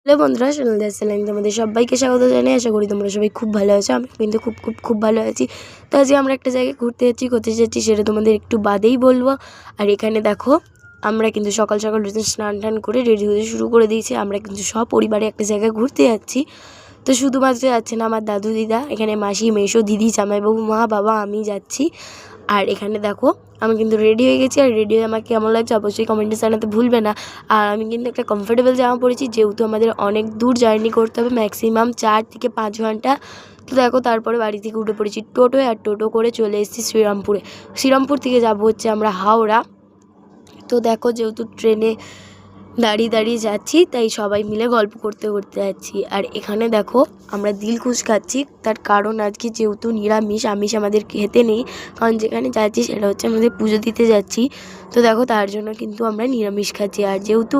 Hello বন্ধুরা, সোনাল দাস চ্যানেলে তোমাদের সবাইকে স্বাগত জানাই। আশা করি তোমরা সবাই খুব ভালো আছো। আমি কিন্তু খুব খুব খুব ভালো আছি। তো আজকে আমরা একটা জায়গায় ঘুরতে যাচ্ছি, কোথায় যাচ্ছি সেটা তোমাদের একটু বাদেই বলবো। আর এখানে দেখো, আমরা কিন্তু সকাল সকাল স্নান টান করে রেডি হতে শুরু করে দিয়েছি। আমরা কিন্তু সপরিবারে একটা জায়গায় ঘুরতে যাচ্ছি। তো শুধুমাত্র যাচ্ছে না আমার দাদু দিদা, এখানে মাসি মেসো দিদি জামাইবাবু মা বাবা আমি যাচ্ছি। আর এখানে দেখো, আমি কিন্তু রেডি হয়ে গেছি। আর রেডি হয়ে আমাকে কেমন লাগছে অবশ্যই কমেন্টে জানাতে ভুলবে না। আর আমি কিন্তু একটা কমফোর্টেবল জামা পরেছি, যেহেতু আমাদের অনেক দূর জার্নি করতে হবে, ম্যাক্সিমাম 4 থেকে 5 ঘন্টা। তো দেখো, তারপরে বাড়ি থেকে উঠে পড়েছি টোটোয়, আর টোটো করে চলে এসেছি শ্রীরামপুরে। শ্রীরামপুর থেকে যাব হচ্ছে আমরা হাওড়া। তো দেখো, যেহেতু ট্রেনে দাঁড়িয়ে দাঁড়িয়ে যাচ্ছি, তাই সবাই মিলে গল্প করতে করতে যাচ্ছি। আর এখানে দেখো, আমরা দিলখুশ খাচ্ছি, তার কারণ আজকে যেহেতু নিরামিষ, আমিষ আমাদের খেতে নেই। কারণ যেখানে যাচ্ছি সেটা হচ্ছে আমাদের পুজো দিতে যাচ্ছি। তো দেখো, তার জন্য কিন্তু আমরা নিরামিষ খাচ্ছি। আর যেহেতু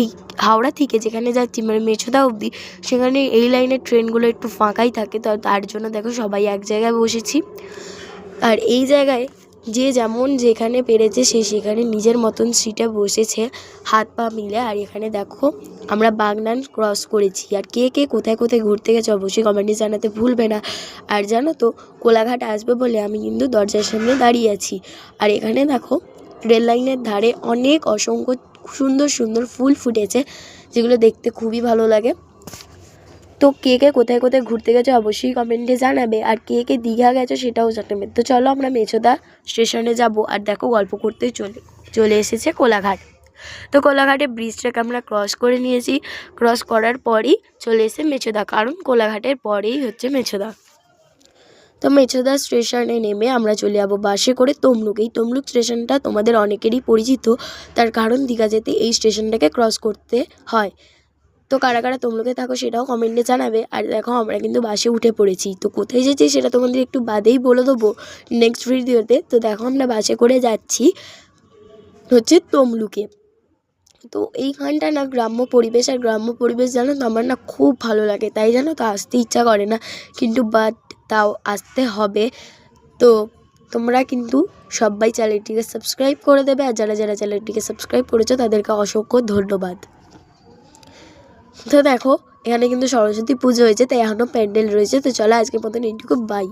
এই হাওড়া থেকে যেখানে যাচ্ছি মানে মেছোদা অবধি, সেখানে এই লাইনের ট্রেনগুলো একটু ফাঁকাই থাকে। তো তার জন্য দেখো সবাই এক জায়গায় বসেছি। আর এই জায়গায় যে যেমন যেখানে পেরেছে সে সেখানে নিজের মতন সিটে বসেছে, হাত পা মিলে। আর এখানে দেখো, আমরা বাগনান ক্রস করেছি। আর কে কে কোথায় কোথায় ঘুরতে গেছে অবশ্যই কমেন্টে জানাতে ভুলবে না। আর জানো তো, কোলাঘাট আসবে বলে আমি কিন্তু দরজার সামনে দাঁড়িয়ে আছি। আর এখানে দেখো, রেল লাইনের ধারে অনেক অসংখ্য সুন্দর সুন্দর ফুল ফুটেছে, যেগুলো দেখতে খুবই ভালো লাগে। তো কে কে কোথায় কোথায় ঘুরতে গেছো অবশ্যই কমেন্টে জানাবে। আর কে কে দীঘা গেছো সেটাও জানাবে। তো চলো আমরা মেছোদা স্টেশনে যাব। আর দেখো, গল্প করতেই চলে এসেছে কোলাঘাট। তো কোলাঘাটে ব্রিজটাকে আমরা ক্রস করে নিয়েছি। ক্রস করার পরই চলে এসে মেছোদা, কারণ কোলাঘাটের পরেই হচ্ছে মেছোদা। তো মেছোদা স্টেশনে নেমে আমরা চলে যাবো বাসে করে তমলুক। এই তমলুক স্টেশনটা তোমাদের অনেকেরই পরিচিত, তার কারণ দীঘা যেতে এই স্টেশনটাকে ক্রস করতে হয়। তো কারা কারা তমলুকে থাকো সেটাও কমেন্টে জানাবে। আর দেখো, আমরা কিন্তু বাসে উঠে পড়েছি। তো কোথায় যাচ্ছি সেটা তোমাদের একটু বাদেই বলে দেবো নেক্সট ভিডিওতে। তো দেখো, আমরা বাসে করে যাচ্ছি হচ্ছে তমলুকে। তো এইখানটা না গ্রাম্য পরিবেশ, আর গ্রাম্য পরিবেশ জানো তো আমার না খুব ভালো লাগে, তাই জানো তো আসতে ইচ্ছা করে না, কিন্তু বাট তাও আসতে হবে। তো তোমরা কিন্তু সবাই চ্যানেলটিকে সাবস্ক্রাইব করে দেবে। আর যারা যারা চ্যানেলটিকে সাবস্ক্রাইব করেছো তাদেরকে অসংখ্য ধন্যবাদ। তো দেখো, এখানে কিন্তু সরস্বতী পুজো হয়েছে, তাই এখনও প্যান্ডেল রয়েছে। তো চলো, আজকের মতন এইটুকু, বাই।